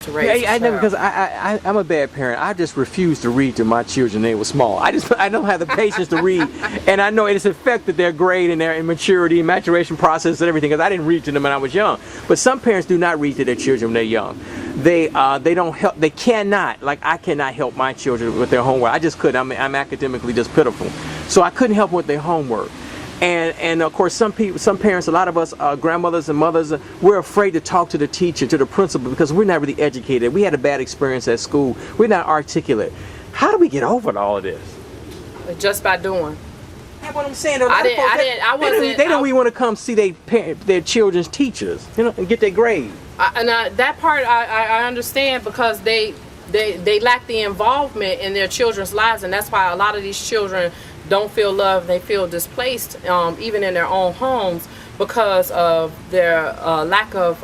to raise I know, because I'm a bad parent. I just refuse to read to my children when they were small. I don't have the patience to read, and I know it has affected their grade and their immaturity, maturation process, and everything. Because I didn't read to them when I was young. But some parents do not read to their children when they're young. They don't help. They cannot. Like, I cannot help my children with their homework. I just couldn't. I'm academically just pitiful, so I couldn't help with their homework. And of course, some parents, a lot of us, grandmothers and mothers, we're afraid to talk to the teacher, to the principal, because we're not really educated. We had a bad experience at school. We're not articulate. How do we get over all of this? Just by doing. That's what I'm saying. They don't even want to come see their children's teachers, and get their grade. That part I understand, because they lack the involvement in their children's lives, and that's why a lot of these children don't feel loved. They feel displaced, even in their own homes, because of their lack of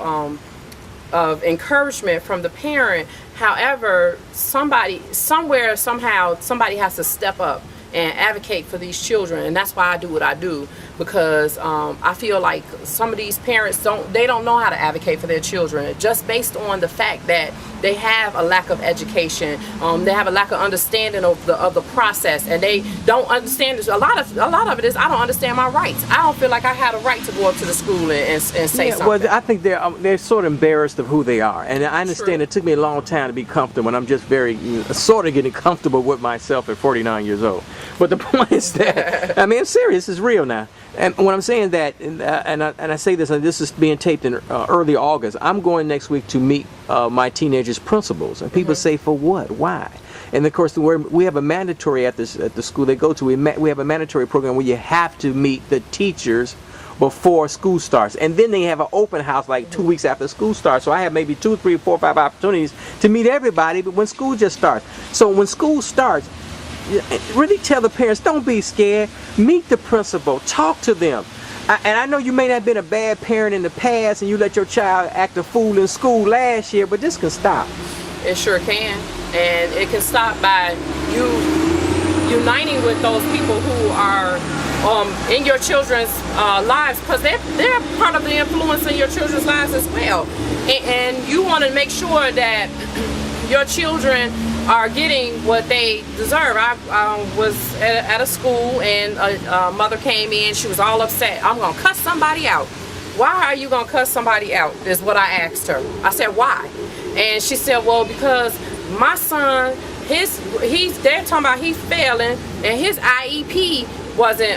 encouragement from the parent. However, somebody has to step up and advocate for these children, and that's why I do what I do, because I feel like some of these parents don't know how to advocate for their children, just based on the fact that they have a lack of education. They have a lack of understanding of the process, and they don't understand this. A lot of it is, I don't understand my rights. I don't feel like I had a right to go up to the school and say something. Well, I think they're sort of embarrassed of who they are, and I understand. True. It took me a long time to be comfortable, and I'm just very sort of getting comfortable with myself at 49 years old. But the point is that, I mean, I'm serious. It's real now. And when I'm saying that, and I say this, and this is being taped in early August, I'm going next week to meet my teenagers' principals. And people say, for what? Why? And of course, we have a mandatory at the school they go to. We have a mandatory program where you have to meet the teachers before school starts. And then they have an open house like 2 weeks after school starts. So I have maybe 2, 3, 4, 5 opportunities to meet everybody, but when school just starts. So when school starts, really tell the parents, don't be scared. Meet the principal, talk to them. And I know you may not have been a bad parent in the past and you let your child act a fool in school last year, but this can stop. It sure can. And it can stop by you uniting with those people who are in your children's lives, because they're part of the influence in your children's lives as well. And you want to make sure that your children are getting what they deserve. I was at a school, and a mother came in. She was all upset. I'm gonna cuss somebody out. Why are you gonna cuss somebody out, is what I asked her. I said, why? And she said, well, because my son, they're talking about he's failing, and his IEP wasn't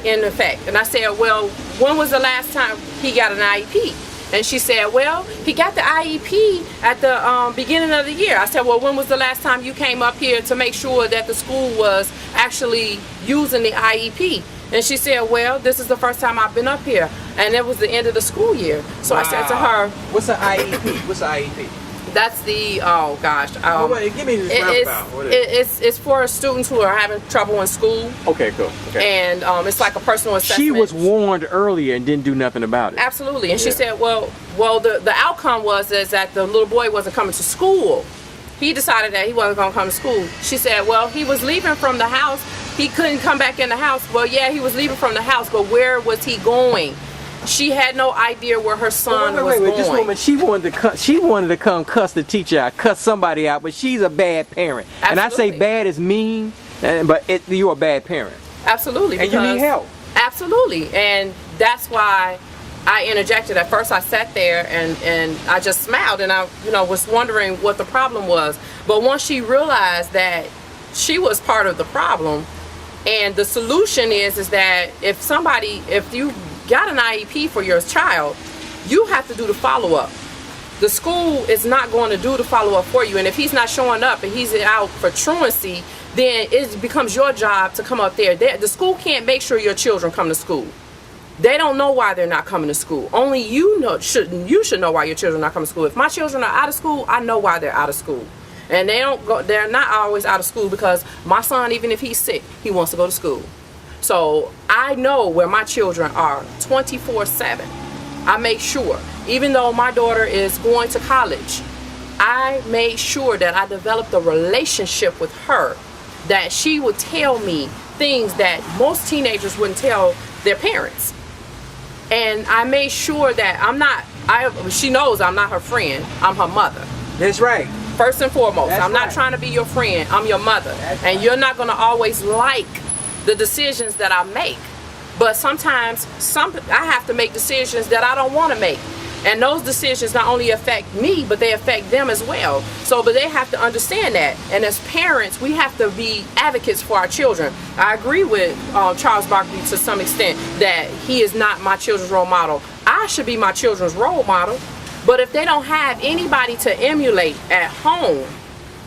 in effect. And I said, well, when was the last time he got an IEP? And she said, well, he got the IEP at the beginning of the year. I said, well, when was the last time you came up here to make sure that the school was actually using the IEP? And she said, well, this is the first time I've been up here. And it was the end of the school year. So wow. I said to her, what's an IEP? What's an IEP? That's the, oh gosh. Give me this roundabout. It's for students who are having trouble in school. Okay, cool. Okay. And it's like a personal assessment. She was warned earlier and didn't do nothing about it. Absolutely. And she said, well, the outcome is that the little boy wasn't coming to school. He decided that he wasn't going to come to school. She said, well, he was leaving from the house. He couldn't come back in the house. Well, yeah, he was leaving from the house, but where was he going? She had no idea where her son was going. This woman, she wanted to come cuss the teacher out, cuss somebody out, but she's a bad parent. Absolutely. And I say bad is mean, but you're a bad parent. Absolutely. And you need help. Absolutely. And that's why I interjected. At first I sat there and I just smiled, and I was wondering what the problem was. But once she realized that she was part of the problem, and the solution is that if you got an IEP for your child, you have to do the follow-up. The school is not going to do the follow-up for you, and if he's not showing up and he's out for truancy, then it becomes your job to come up there. The school can't make sure your children come to school. They don't know why they're not coming to school. Only you should know why your children are not coming to school. If my children are out of school, I know why they're out of school. And they're not always out of school because my son, even if he's sick, he wants to go to school. So I know where my children are 24/7. I make sure, even though my daughter is going to college, I made sure that I developed a relationship with her, that she would tell me things that most teenagers wouldn't tell their parents. And I made sure that she knows I'm not her friend, I'm her mother. That's right. First and foremost. That's I'm not right. trying to be your friend. I'm your mother. That's and right. you're not going to always like the decisions that I make. But sometimes I have to make decisions that I don't want to make. And those decisions not only affect me, but they affect them as well. But they have to understand that. And as parents, we have to be advocates for our children. I agree with Charles Barkley to some extent that he is not my children's role model. I should be my children's role model. But if they don't have anybody to emulate at home,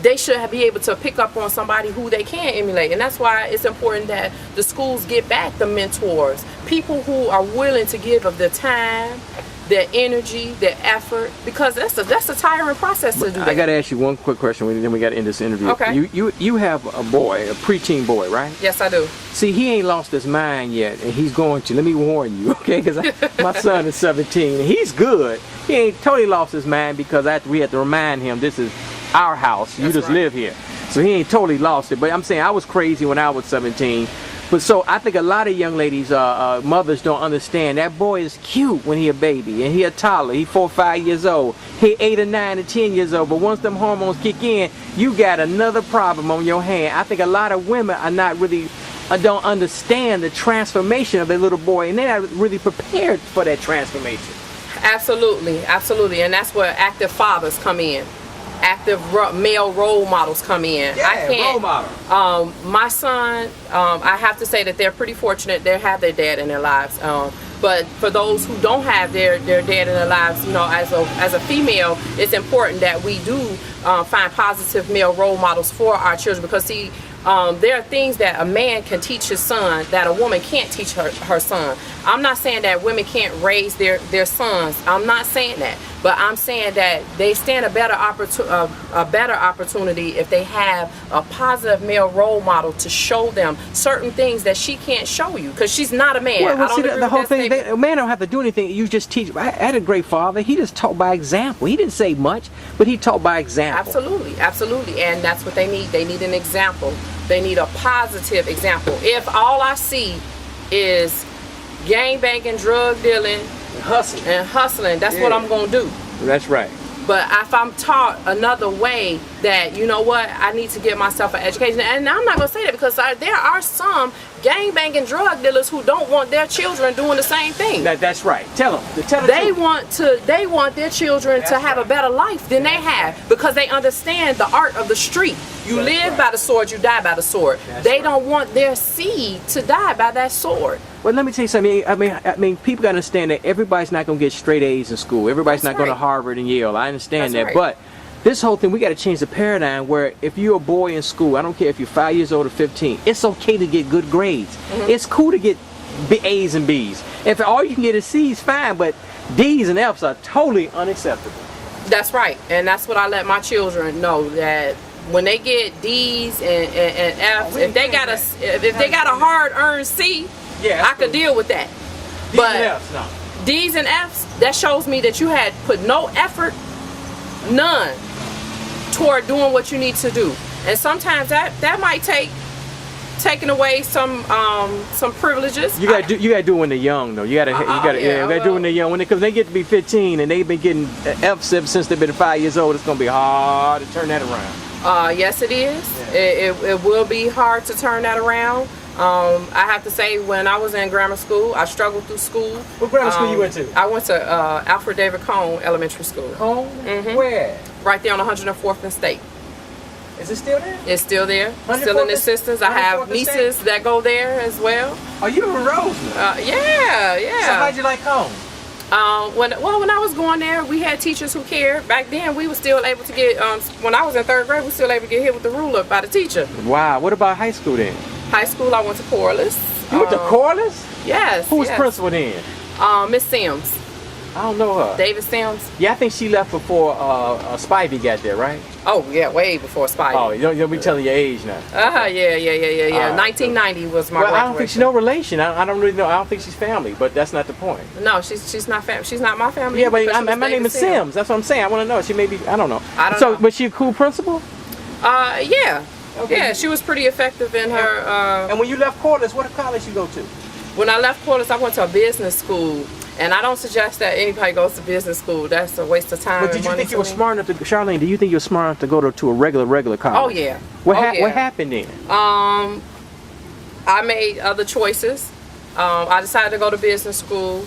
they should be able to pick up on somebody who they can emulate. And that's why it's important that the schools get back the mentors, people who are willing to give of their time, their energy, their effort, because that's a tiring process to do that. I got to ask you one quick question, then we got to end this interview. Okay. You have a boy, a preteen boy, right? Yes, I do. See, he ain't lost his mind yet, and he's going to. Let me warn you, okay? Because my son is 17, and he's good. He ain't totally lost his mind because we had to remind him this is our house. You just live here. So he ain't totally lost it. But I'm saying I was crazy when I was 17. But so I think a lot of young ladies, mothers don't understand. That boy is cute when he a baby, and he a toddler. He 4 or 5 years old. He 8 or 9 or 10 years old. But once them hormones kick in, you got another problem on your hand. I think a lot of women are not really, don't understand the transformation of their little boy, and they're not really prepared for that transformation. Absolutely, absolutely. And that's where active fathers come in. Active male role models come in. Yeah, I can't, role model. My son, I have to say that they're pretty fortunate. They have their dad in their lives. But for those who don't have their dad in their lives, as a female, it's important that we do find positive male role models for our children, because see, there are things that a man can teach his son that a woman can't teach her son. I'm not saying that women can't raise their sons. I'm not saying that. But I'm saying that they stand a better opportunity if they have a positive male role model to show them certain things that she can't show you, because she's not a man. Well, see, the whole thing, a man don't have to do anything. You just teach. I had a great father. He just taught by example. He didn't say much, but he taught by example. Absolutely, absolutely. And that's what they need. They need an example. They need a positive example. If all I see is gang banging, drug dealing, hustling, that's what I'm going to do. That's right. But if I'm taught another way, that, you know what, I need to give myself an education. And I'm not going to say that because there are some gang-banging drug dealers who don't want their children doing the same thing. That's right. Tell them. They want their children to have a better life than they have, because they understand the art of the street. You live by the sword, you die by the sword. They don't want their seed to die by that sword. Well, let me tell you something. I mean, people got to understand that everybody's not going to get straight A's in school. Everybody's not going to Harvard and Yale. I understand that. But this whole thing, we got to change the paradigm where if you're a boy in school, I don't care if you're 5 years old or 15, it's okay to get good grades. It's cool to get A's and B's. If all you can get is C's, fine, but D's and F's are totally unacceptable. That's right. And that's what I let my children know, that when they get D's and F's, if they got a hard-earned C, I could deal with that. But D's and F's, that shows me that you had put no effort, none, toward doing what you need to do. And sometimes that might take taking away some privileges. You gotta do it when they're young, though. You gotta do it when they're young. Because they get to be 15 and they've been getting F's since they've been 5 years old, it's gonna be hard to turn that around. Yes, it is. Yeah. It will be hard to turn that around. I have to say, when I was in grammar school, I struggled through school. What grammar school you went to? I went to Alfred David Cone Elementary School. Cone? Where? Right there on 104th and State. Is it still there? It's still there. Still in existence. I have nieces that go there as well. Are you in Roseland? Yeah. So how'd you like Cone? When I was going there, we had teachers who cared. Back then, we were still able to get, when I was in 3rd grade, we were still able to get hit with the ruler by the teacher. Wow. What about high school then? High school, I went to Corliss. You went to Corliss? Yes. Who was principal then? Miss Sims. I don't know her. David Sims. Yeah, I think she left before Spivey got there, right? Oh, yeah, way before Spivey. Oh, you'll be telling your age now. Yeah. 1990 was my graduation. I don't think she's no relation. I don't really know. I don't think she's family, but that's not the point. No, she's not family. She's not my family. Yeah, but my name is Sims. That's what I'm saying. I want to know. She may be, I don't know. So, was she a cool principal? Yeah. Okay. Yeah, she was pretty effective in her. And when you left Corliss, what college you go to? When I left Corliss, I went to a business school. And I don't suggest that anybody goes to business school. That's a waste of time. But did you think you were smart enough to, Charlene, do you think you were smart enough to go to a regular college? Oh, yeah. What happened then? I made other choices. I decided to go to business school.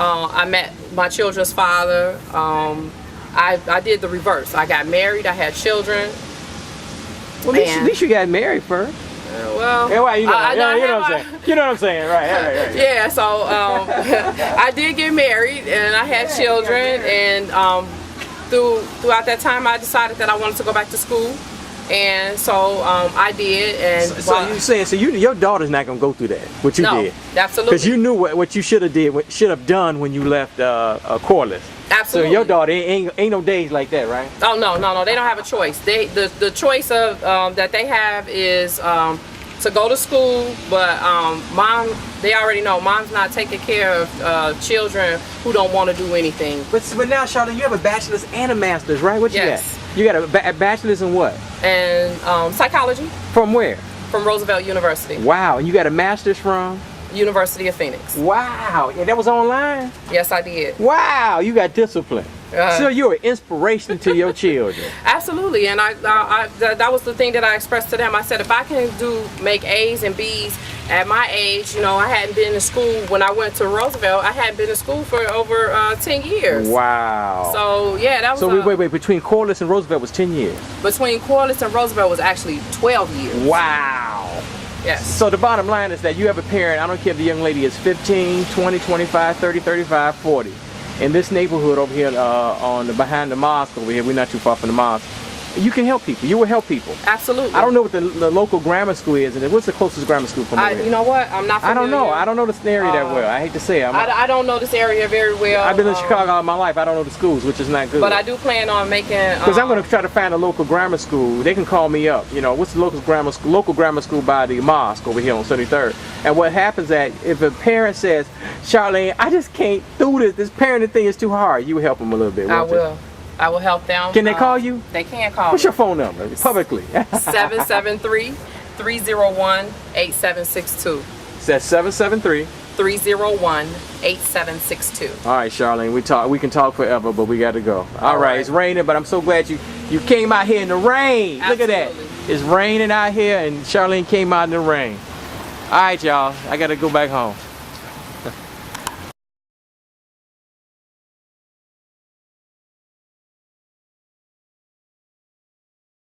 I met my children's father. I did the reverse. I got married. I had children. Well, at least you got married first. Well, yeah, well, you know what I'm saying. You know what I'm saying, right? Yeah, so I did get married and I had children, and throughout that time I decided that I wanted to go back to school, and so I did. And so you saying your daughter's not gonna go through that? What you did? Absolutely. Because you knew what you should have done when you left Corliss. Absolutely. So your daughter ain't no days like that, right? Oh no, they don't have a choice. The choice of that they have is to go to school, but mom, they already know mom's not taking care of children who don't want to do anything. But now, Charlotte, you have a bachelor's and a master's, right? What you got? You got a bachelor's in what? And psychology. From where? From Roosevelt University. Wow, and you got a master's from? University of Phoenix. Wow, and that was online? Yes, I did. Wow, you got discipline. So you're an inspiration to your children. Absolutely, and that was the thing that I expressed to them. I said, if I can make A's and B's at my age, I hadn't been in school when I went to Roosevelt. I hadn't been in school for over 10 years. Wow. So yeah, that was. So wait, between Corliss and Roosevelt was 10 years. Between Corliss and Roosevelt was actually 12 years. Wow. Yes. So the bottom line is that you have a parent, I don't care if the young lady is 15, 20, 25, 30, 35, 40. In this neighborhood over here behind the mosque over here, we're not too far from the mosque, you can help people. You will help people. Absolutely. I don't know what the local grammar school is, and what's the closest grammar school from over here? You know what? I'm not familiar. I don't know this area that well. I hate to say it. I don't know this area very well. I've been in Chicago all my life. I don't know the schools, which is not good. But I do plan on making... Because I'm going to try to find a local grammar school. They can call me up. What's the local grammar school by the mosque over here on 73rd? And what happens that if a parent says, Charlene, I just can't do this. This parenting thing is too hard. You will help them a little bit. I will. I will help them. Can they call you? They can call What's me. your phone number? Publicly. 773-301-8762. That's 773-301-8762. All right, Charlene, we can talk forever, but we got to go. All right, it's raining, but I'm so glad you came out here in the rain. Absolutely. Look at that. It's raining out here, and Charlene came out in the rain. All right, y'all, I got to go back home.